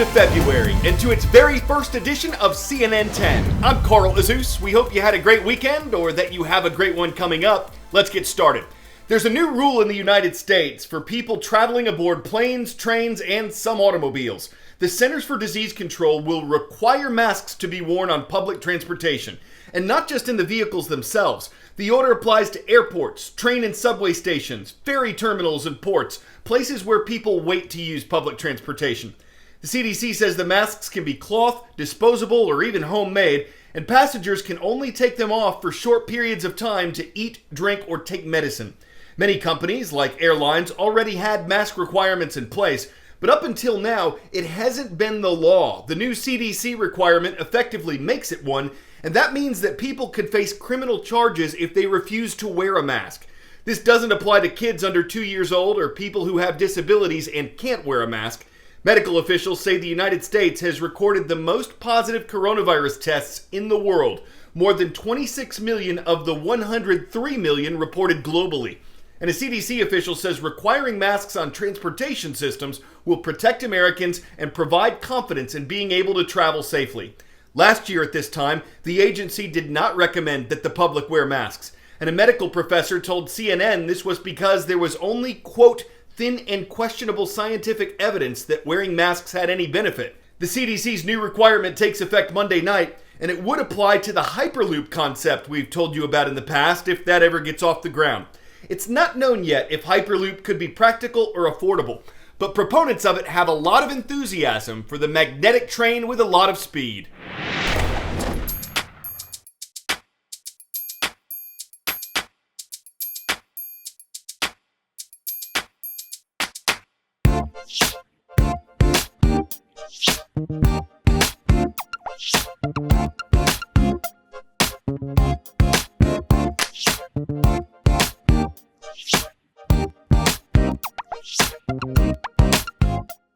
to February and to its very first edition of CNN 10. I'm Carl Azus. We hope you had a great weekend or that you have a great one coming up. Let's get started. There's a new rule in the United States for people traveling aboard planes, trains, and some automobiles. The Centers for Disease Control will require masks to be worn on public transportation, and not just in the vehicles themselves. The order applies to airports, train and subway stations, ferry terminals and ports, places where people wait to use public transportation. The CDC says the masks can be cloth, disposable, or even homemade, and passengers can only take them off for short periods of time to eat, drink, or take medicine. Many companies, like airlines, already had mask requirements in place, but up until now, it hasn't been the law. The new CDC requirement effectively makes it one, and that means that people could face criminal charges if they refuse to wear a mask. This doesn't apply to kids under 2 years old or people who have disabilities and can't wear a mask. Medical officials say the United States has recorded the most positive coronavirus tests in the world, more than 26 million of the 103 million reported globally. And a CDC official says requiring masks on transportation systems will protect Americans and provide confidence in being able to travel safely. Last year at this time, the agency did not recommend that the public wear masks. And a medical professor told CNN this was because there was only, quote, thin and questionable scientific evidence that wearing masks had any benefit. The CDC's new requirement takes effect Monday night, and it would apply to the Hyperloop concept we've told you about in the past if that ever gets off the ground. It's not known yet if Hyperloop could be practical or affordable, but proponents of it have a lot of enthusiasm for the magnetic train with a lot of speed.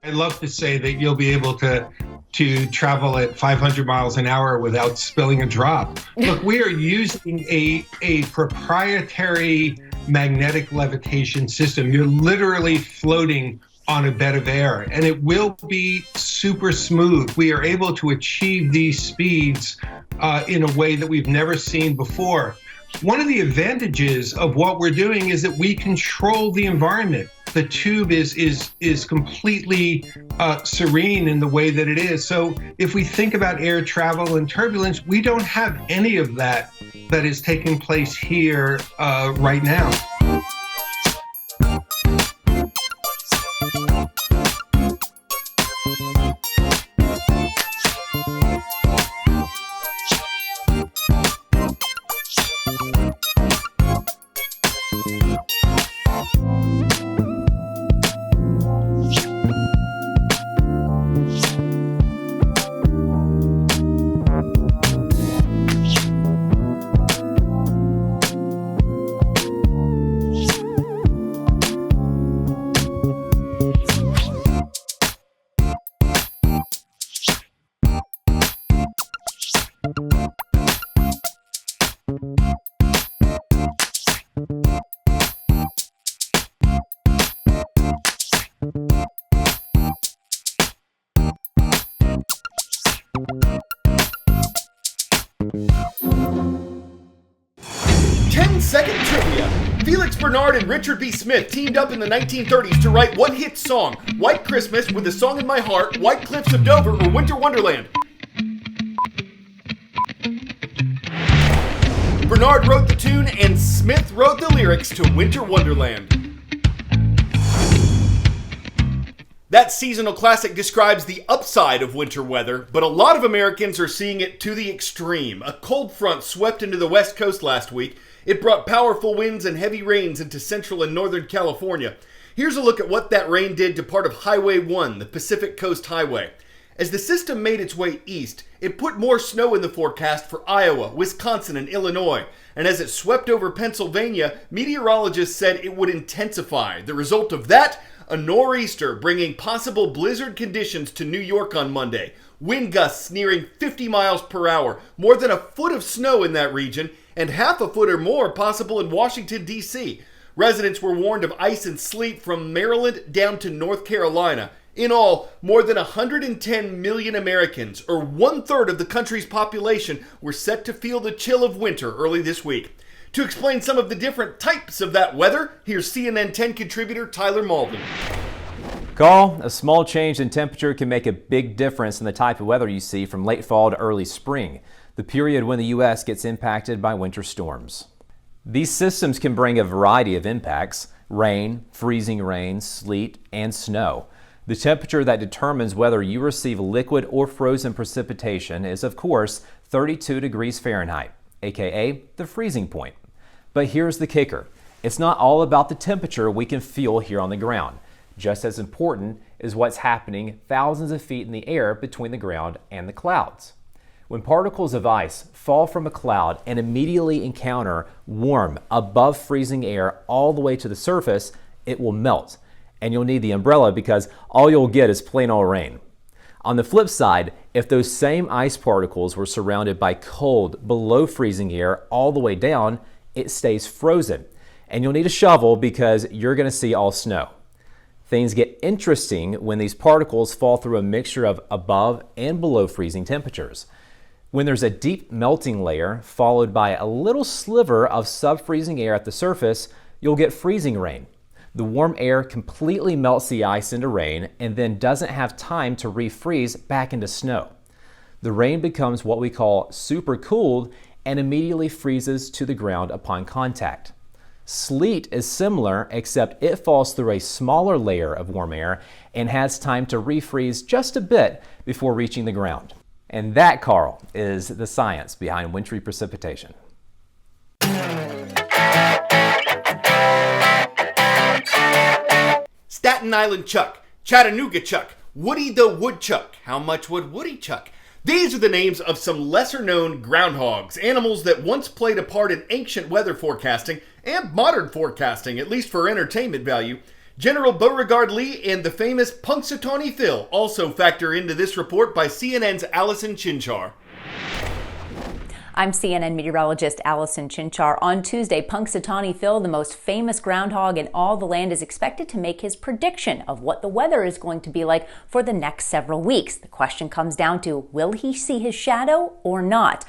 I'd love to say that you'll be able to travel at 500 miles an hour without spilling a drop. Look, we are using a proprietary magnetic levitation system. You're literally floating on a bed of air, and it will be super smooth. We are able to achieve these speeds in a way that we've never seen before. One of the advantages of what we're doing is that we control the environment. The tube is completely serene in the way that it is. So if we think about air travel and turbulence, we don't have any of that is taking place here right now. Second trivia. Felix Bernard and Richard B. Smith teamed up in the 1930s to write what hit song? White Christmas, With a Song in My Heart, White Cliffs of Dover, or Winter Wonderland? Bernard wrote the tune and Smith wrote the lyrics to Winter Wonderland. That seasonal classic describes the upside of winter weather, but a lot of Americans are seeing it to the extreme. A cold front swept into the West Coast last week. It brought powerful winds and heavy rains into central and northern California. Here's a look at what that rain did to part of Highway 1, the Pacific Coast Highway. As the system made its way east, it put more snow in the forecast for Iowa, Wisconsin, and Illinois. And as it swept over Pennsylvania, meteorologists said it would intensify. The result of that, a nor'easter bringing possible blizzard conditions to New York on Monday. Wind gusts nearing 50 miles per hour, more than a foot of snow in that region, and half a foot or more possible in Washington, D.C. Residents were warned of ice and sleet from Maryland down to North Carolina. In all, more than 110 million Americans, or 1/3 of the country's population, were set to feel the chill of winter early this week. To explain some of the different types of that weather, here's CNN 10 contributor Tyler Malden. Carl, a small change in temperature can make a big difference in the type of weather you see from late fall to early spring, the period when the U.S. gets impacted by winter storms. These systems can bring a variety of impacts: rain, freezing rain, sleet, and snow. The temperature that determines whether you receive liquid or frozen precipitation is, of course, 32 degrees Fahrenheit, aka the freezing point. But here's the kicker. It's not all about the temperature we can feel here on the ground. Just as important is what's happening thousands of feet in the air between the ground and the clouds. When particles of ice fall from a cloud and immediately encounter warm, above freezing air all the way to the surface, it will melt. And you'll need the umbrella because all you'll get is plain old rain. On the flip side, if those same ice particles were surrounded by cold, below freezing air all the way down, it stays frozen. And you'll need a shovel because you're going to see all snow. Things get interesting when these particles fall through a mixture of above and below freezing temperatures. When there's a deep melting layer followed by a little sliver of sub-freezing air at the surface, you'll get freezing rain. The warm air completely melts the ice into rain and then doesn't have time to refreeze back into snow. The rain becomes what we call supercooled and immediately freezes to the ground upon contact. Sleet is similar, except it falls through a smaller layer of warm air and has time to refreeze just a bit before reaching the ground. And that, Carl, is the science behind wintry precipitation. Staten Island Chuck, Chattanooga Chuck, Woody the Woodchuck. How much would Woody chuck? These are the names of some lesser-known groundhogs, animals that once played a part in ancient weather forecasting and modern forecasting, at least for entertainment value. General Beauregard Lee and the famous Punxsutawney Phil also factor into this report by CNN's Allison Chinchar. I'm CNN meteorologist Allison Chinchar. On Tuesday, Punxsutawney Phil, the most famous groundhog in all the land, is expected to make his prediction of what the weather is going to be like for the next several weeks. The question comes down to, will he see his shadow or not?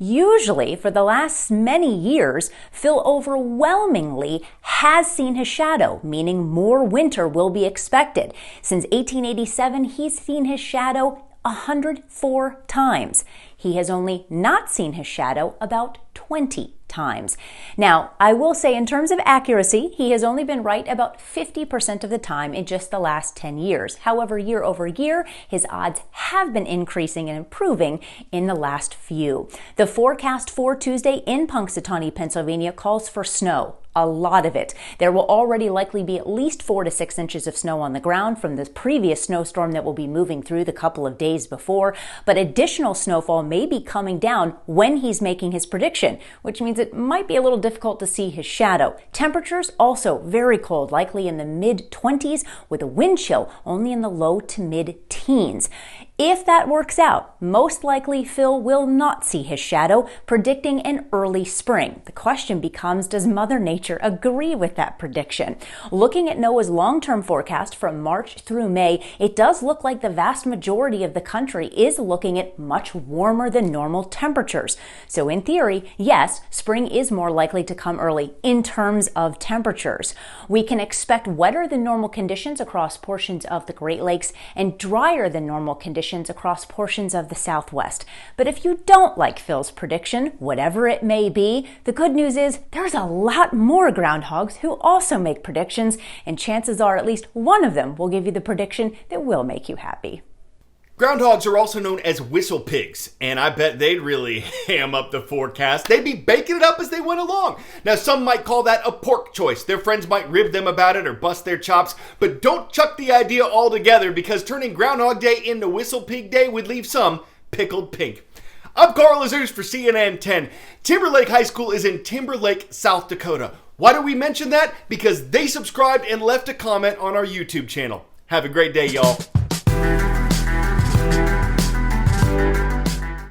Usually, for the last many years, Phil overwhelmingly has seen his shadow, meaning more winter will be expected. Since 1887, he's seen his shadow 104 times. He has only not seen his shadow about 20 times. Now, I will say in terms of accuracy, he has only been right about 50% of the time in just the last 10 years. However, year over year, his odds have been increasing and improving in the last few. The forecast for Tuesday in Punxsutawney, Pennsylvania calls for snow. A lot of it. There will already likely be at least 4 to 6 inches of snow on the ground from the previous snowstorm that will be moving through the couple of days before, but additional snowfall may be coming down when he's making his prediction, which means it might be a little difficult to see his shadow. Temperatures also very cold, likely in the mid-20s, with a wind chill only in the low to mid-teens. If that works out, most likely Phil will not see his shadow, predicting an early spring. The question becomes, does Mother Nature agree with that prediction? Looking at NOAA's long-term forecast from March through May, it does look like the vast majority of the country is looking at much warmer than normal temperatures. So in theory, yes, spring is more likely to come early in terms of temperatures. We can expect wetter than normal conditions across portions of the Great Lakes and drier than normal conditions across portions of the Southwest. But if you don't like Phil's prediction, whatever it may be, the good news is there's a lot more groundhogs who also make predictions, and chances are at least one of them will give you the prediction that will make you happy. Groundhogs are also known as whistle pigs, and I bet they'd really ham up the forecast. They'd be baking it up as they went along. Now, some might call that a pork choice. Their friends might rib them about it or bust their chops, but don't chuck the idea altogether, because turning Groundhog Day into Whistle Pig Day would leave some pickled pink. I'm Carl Azus for CNN 10. Timberlake High School is in Timberlake, South Dakota. Why do we mention that? Because they subscribed and left a comment on our YouTube channel. Have a great day, y'all.